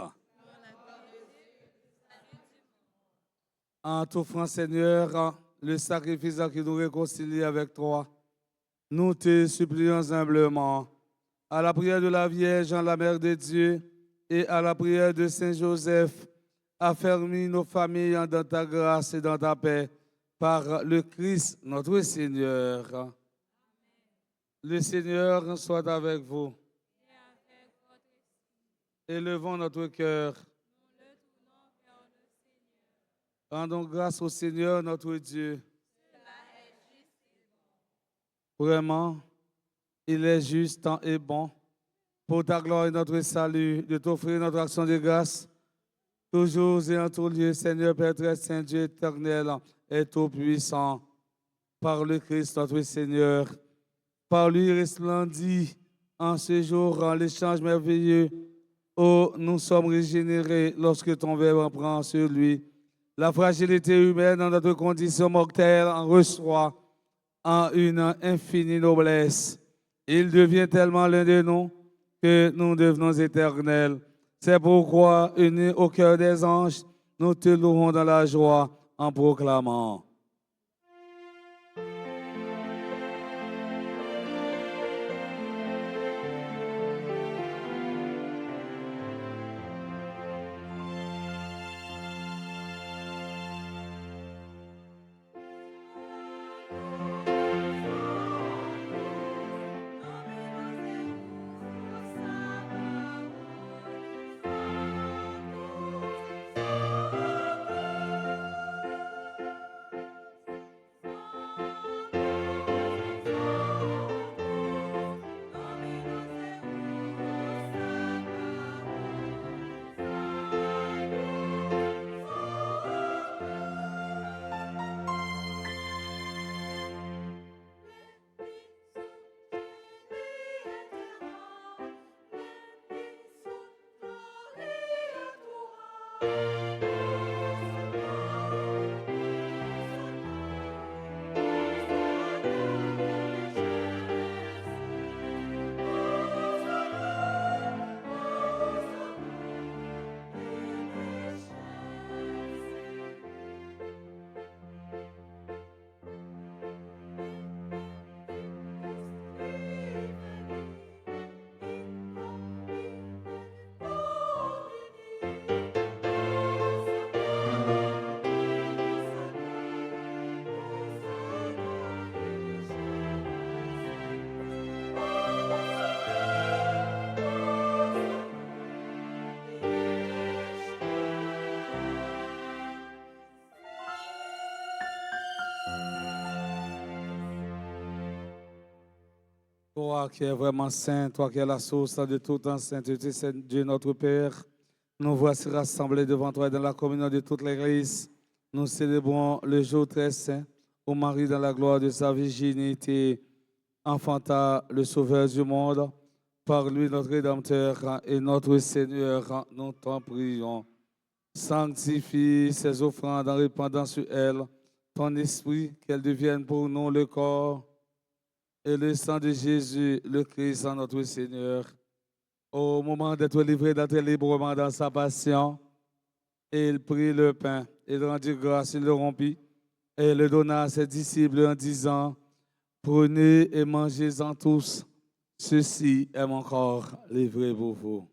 En t'offrant, Seigneur, le sacrifice qui nous réconcilie avec toi, nous te supplions humblement, à la prière de la Vierge, la Mère de Dieu, et à la prière de Saint Joseph, affermis nos familles dans ta grâce et dans ta paix, par le Christ notre Seigneur. Le Seigneur soit avec vous. Élevons notre cœur. Rendons grâce au Seigneur notre Dieu. Vraiment, il est juste et bon, pour ta gloire et notre salut, de t'offrir notre action de grâce, toujours et en tout lieu, Seigneur Père très saint, Dieu éternel et tout-puissant, par le Christ notre Seigneur. Par lui resplendit en ce jour en l'échange merveilleux où nous sommes régénérés lorsque ton Verbe prend sur lui. La fragilité humaine dans notre condition mortelle en reçoit en une infinie noblesse. Il devient tellement l'un de nous que nous devenons éternels. C'est pourquoi, unis au cœur des anges, nous te louons dans la joie en proclamant. Toi qui es vraiment saint, toi qui es la source de toute sainteté, Saint Dieu notre Père, nous voici rassemblés devant toi dans la communion de toute l'Église. Nous célébrons le jour très saint où Marie, dans la gloire de sa virginité, enfanta le Sauveur du monde. Par lui, notre Rédempteur et notre Seigneur, nous t'en prions. Sanctifie ces offrandes en répandant sur elles ton esprit, qu'elles deviennent pour nous le corps et le sang de Jésus, le Christ, notre Seigneur. Au moment d'être livré, d'entrer librement dans sa passion, il prit le pain, il rendit grâce, il le rompit et le donna à ses disciples en disant, prenez et mangez-en tous, ceci est mon corps livré pour vous.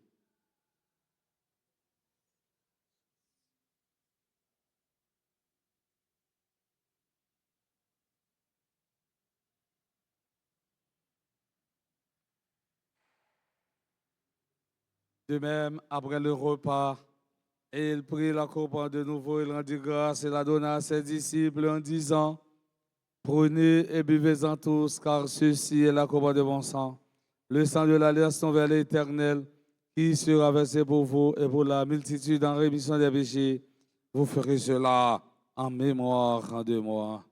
De même, après le repas, il prit la coupe de nouveau, il rendit grâce et la donna à ses disciples en disant, prenez et buvez-en tous, car ceci est la coupe de mon sang, le sang de l'alliance nouvelle et éternelle, qui sera versé pour vous et pour la multitude en rémission des péchés. Vous ferez cela en mémoire de moi.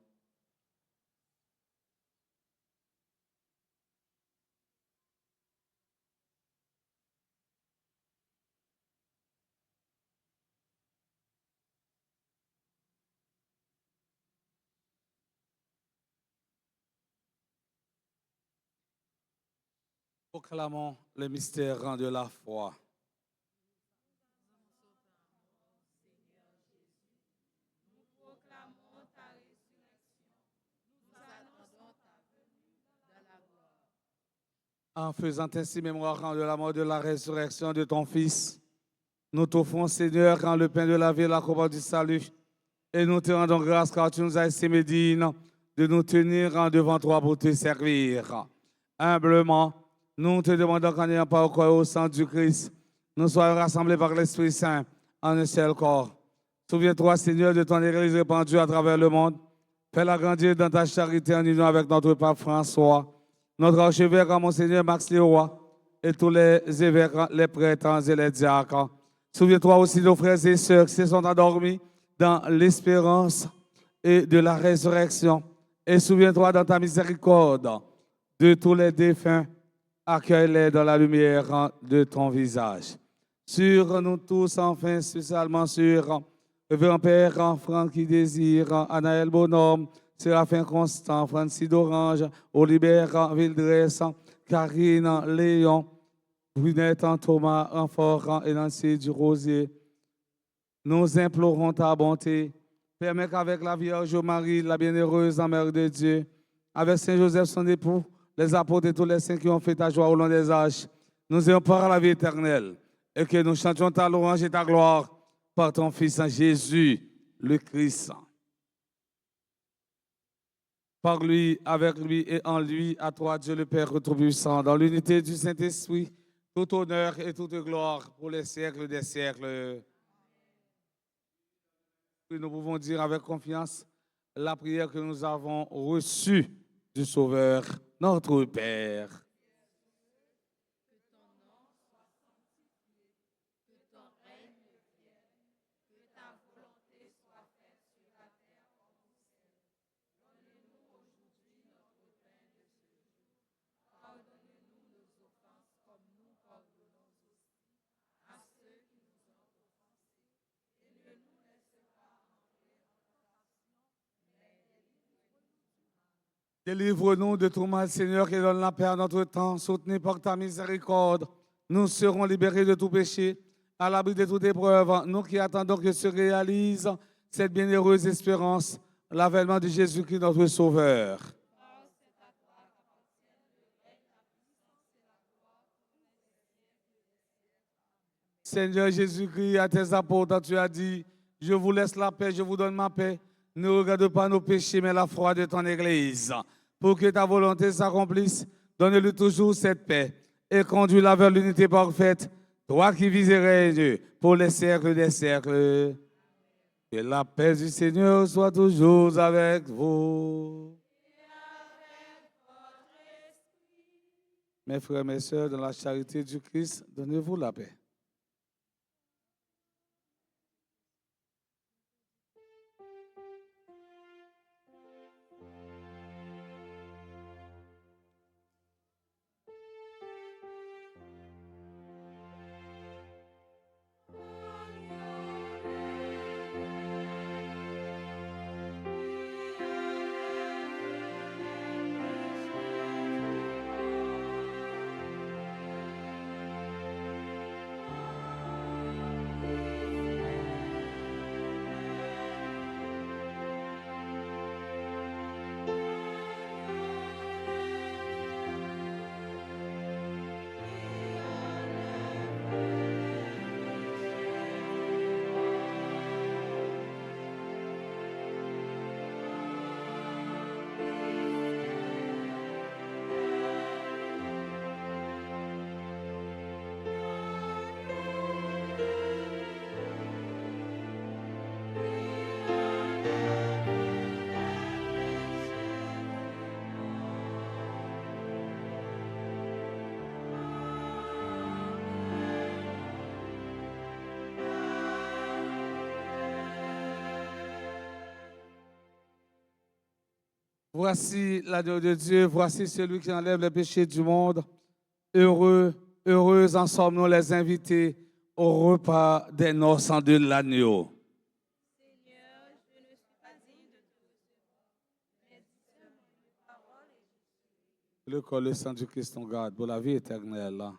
Proclamons le mystère de la foi. En faisant ainsi mémoire de la mort et de la résurrection de ton Fils, nous t'offrons, Seigneur, quand le pain de la vie et la coupe du salut, et nous te rendons grâce car tu nous as estimé dignes de nous tenir devant toi pour te servir. Humblement, nous te demandons qu'en n'ayant pas recours au sang du Christ, nous soyons rassemblés par l'Esprit Saint en un seul corps. Souviens-toi, Seigneur, de ton Église répandue à travers le monde. Fais-la grandir dans ta charité en union avec notre pape François, notre archevêque, Monseigneur Max Léroy, et tous les évêques, les prêtres et les diacres. Souviens-toi aussi de nos frères et sœurs qui se sont endormis dans l'espérance et de la résurrection. Et souviens-toi dans ta miséricorde de tous les défunts. Accueille-les dans la lumière de ton visage. Sur nous tous, enfin, spécialement sur le grand-père Franck qui désire, Anaël Bonhomme, Séraphin Constant, Francis d'Orange, Olibert Vildresse, Karine Léon, Brunette Thomas, Renfort et Nancy du Rosier. Nous implorons ta bonté. Permets qu'avec la Vierge Marie, la bienheureuse Mère de Dieu, avec Saint Joseph son époux, les apôtres et tous les saints qui ont fait ta joie au long des âges, nous ayons part à la vie éternelle et que nous chantions ta louange et ta gloire par ton Fils Jésus, le Christ. Par lui, avec lui et en lui, à toi, Dieu le Père Tout-Puissant, dans l'unité du Saint-Esprit, tout honneur et toute gloire pour les siècles des siècles. Nous pouvons dire avec confiance la prière que nous avons reçue du Sauveur, notre Père. Délivre-nous de tout mal, Seigneur, et donne la paix à notre temps. Soutenu par ta miséricorde, nous serons libérés de tout péché, à l'abri de toute épreuve. Nous qui attendons que se réalise cette bienheureuse espérance, l'avènement de Jésus-Christ, notre Sauveur. Seigneur Jésus-Christ, à tes apôtres, tu as dit, je vous laisse la paix, je vous donne ma paix. Ne regarde pas nos péchés, mais la foi de ton Église. Pour que ta volonté s'accomplisse, donne-lui toujours cette paix et conduis-la vers l'unité parfaite, toi qui vis et règnes pour les siècles des siècles. Que la paix du Seigneur soit toujours avec vous. Mes frères et mes sœurs, dans la charité du Christ, donnez-vous la paix. Voici l'agneau de Dieu, voici celui qui enlève les péchés du monde. Heureux, heureux en sommes-nous les invités au repas des noces de l'agneau. Seigneur, je ne suis pas digne de te recevoir, mais dis seulement une parole et je serai. Le corps, le sang du Christ, on garde pour la vie éternelle. Là.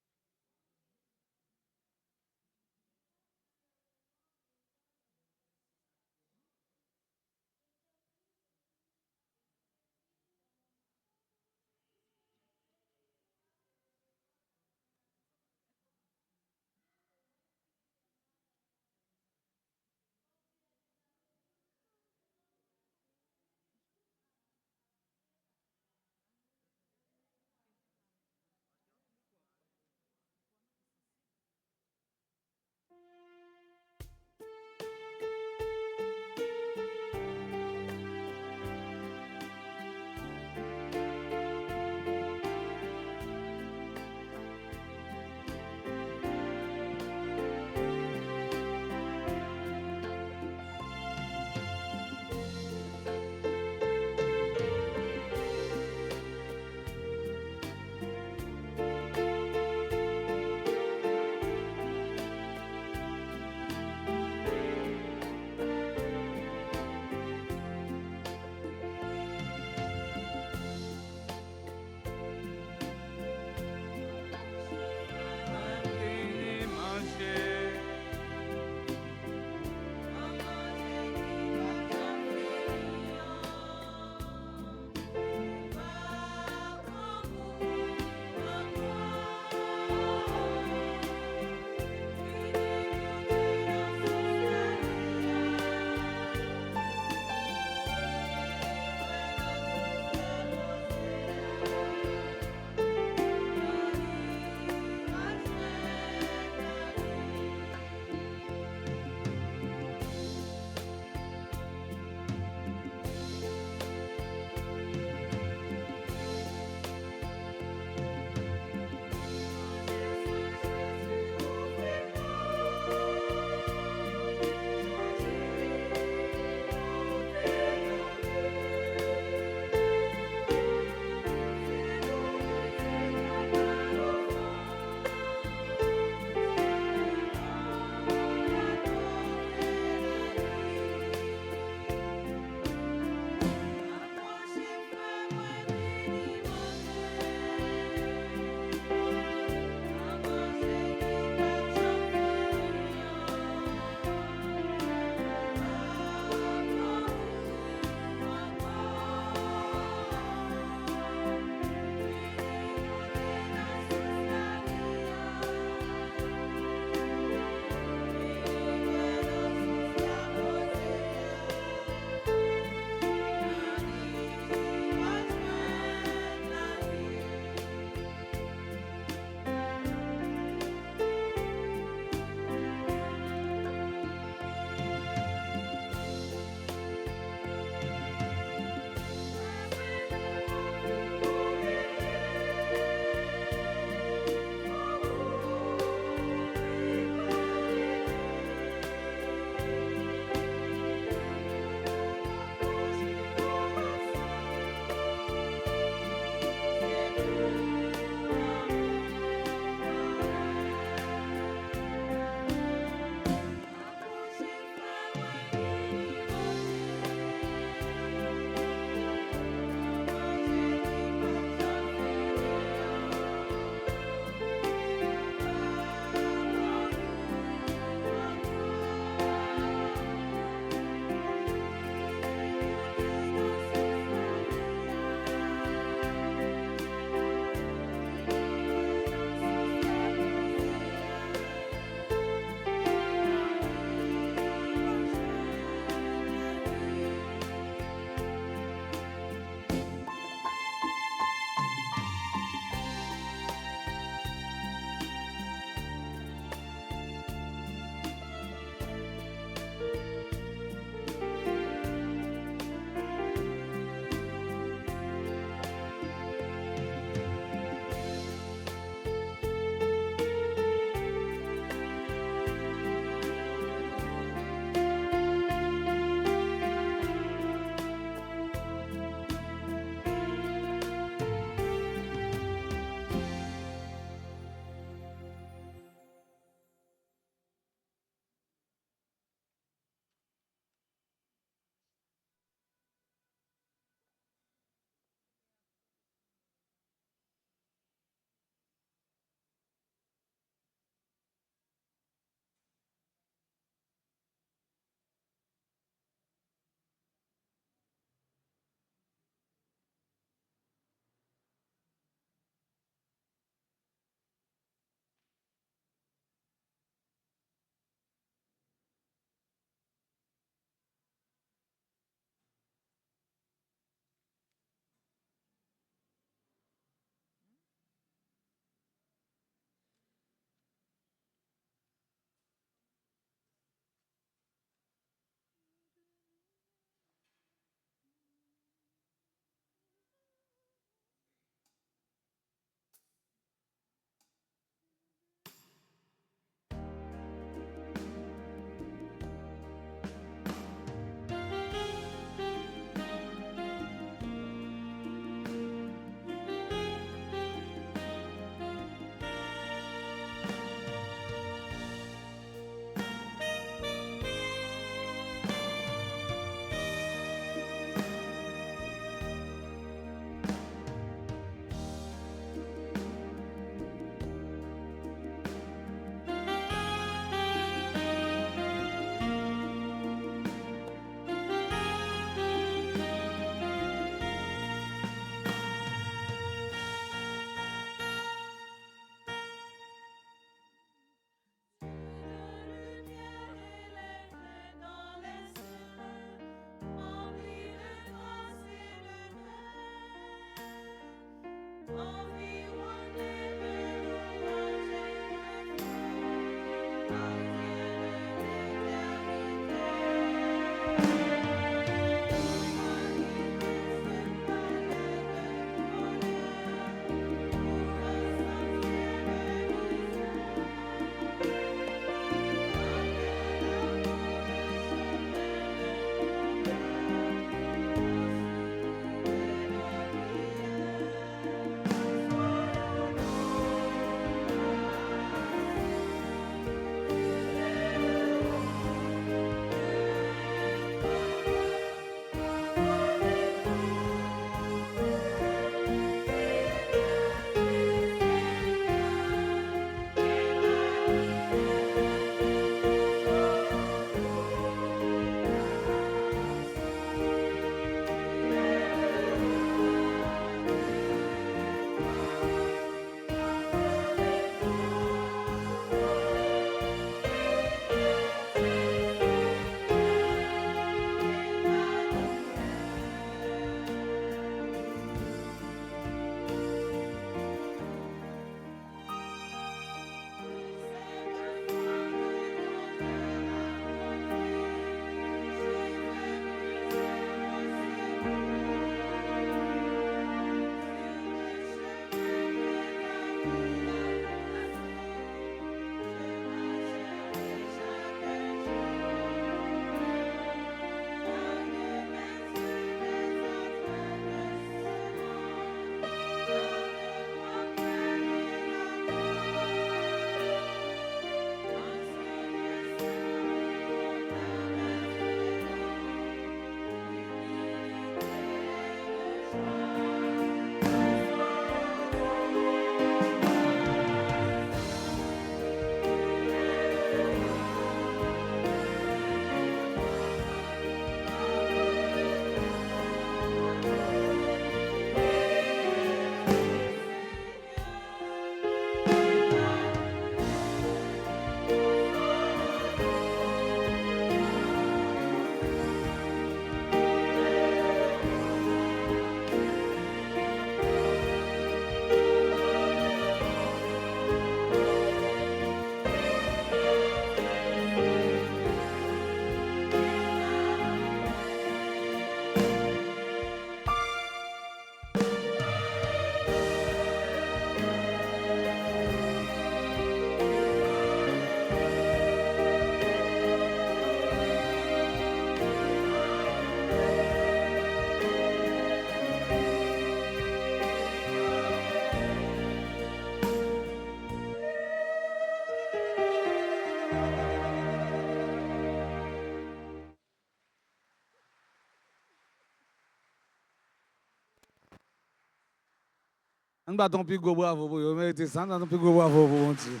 On bat ton plus gros bravo pour eux. Méritez ça, on ton plus gros bravo pour mon Dieu.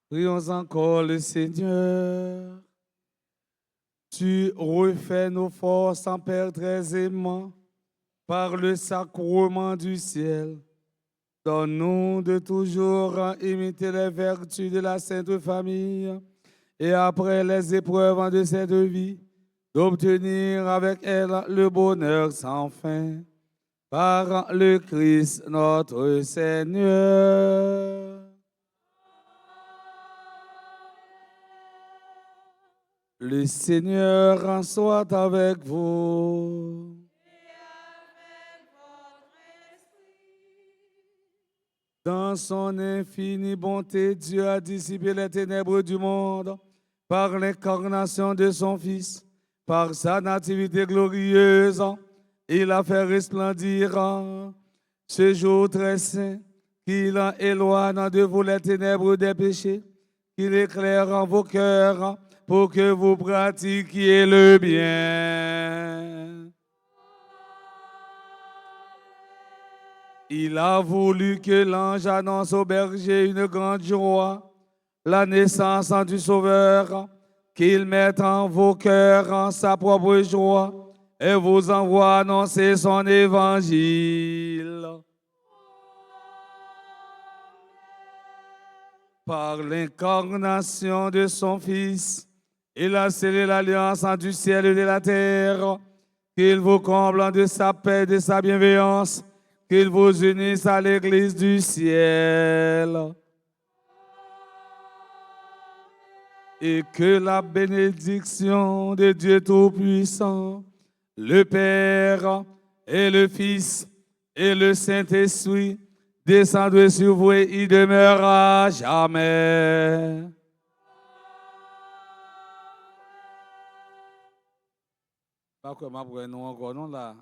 Prions encore le Seigneur. Tu refais nos forces en Père très aimant par le sacrement du ciel. Donne-nous de toujours imiter les vertus de la Sainte Famille et après les épreuves de cette vie, d'obtenir avec elle le bonheur sans fin. Par le Christ notre Seigneur. Le Seigneur soit avec vous. Dans son infinie bonté, Dieu a dissipé les ténèbres du monde par l'incarnation de son Fils, par sa nativité glorieuse. Il a fait resplendir ce jour très saint, qu'il éloigne de vous les ténèbres des péchés, qu'il éclaire vos cœurs pour que vous pratiquiez le bien. Il a voulu que l'ange annonce au berger une grande joie, la naissance du Sauveur, qu'il mette en vos cœurs sa propre joie et vous envoie annoncer son évangile. Par l'incarnation de son Fils, il a scellé l'alliance du ciel et de la terre, qu'il vous comble de sa paix et de sa bienveillance, qu'il vous unisse à l'Église du ciel. Et que la bénédiction de Dieu Tout-Puissant, le Père et le Fils et le Saint-Esprit descendent sur vous et y demeurent à jamais. Pas quoi, nous encore, non, là.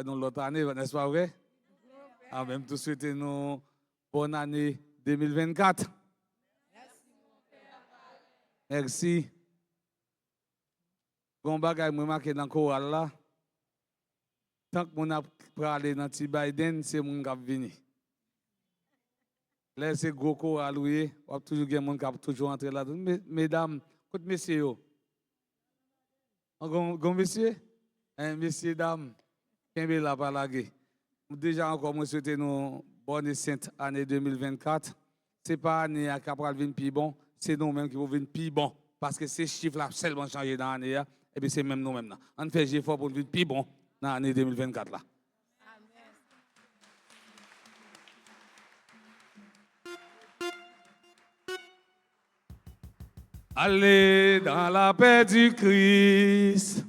Nous l'autre année, n'est-ce pas vrai? En même tout souhaiter nous bonne année 2024. Merci. Bon bagay moi marqué dans chorale là. Tant que mon a parlé dans ti Biden, c'est mon qui venir. Là c'est gros chorale oui, on toujours gen mon qui toujours entrer là. Mesdames, écoute messieurs. Gon monsieur? Messieurs dames, kembe la palagé. Déjà encore moi souhaiter nous bonne et sainte année 2024. C'est pas année qui va venir plus bon. C'est nous-mêmes qui vont venir plus bon. Parce que ces chiffres-là seulement changé dans l'année. Et puis c'est même nous-mêmes. On fait effort pour venir plus bon dans l'année 2024. Là. Allez dans la paix du Christ.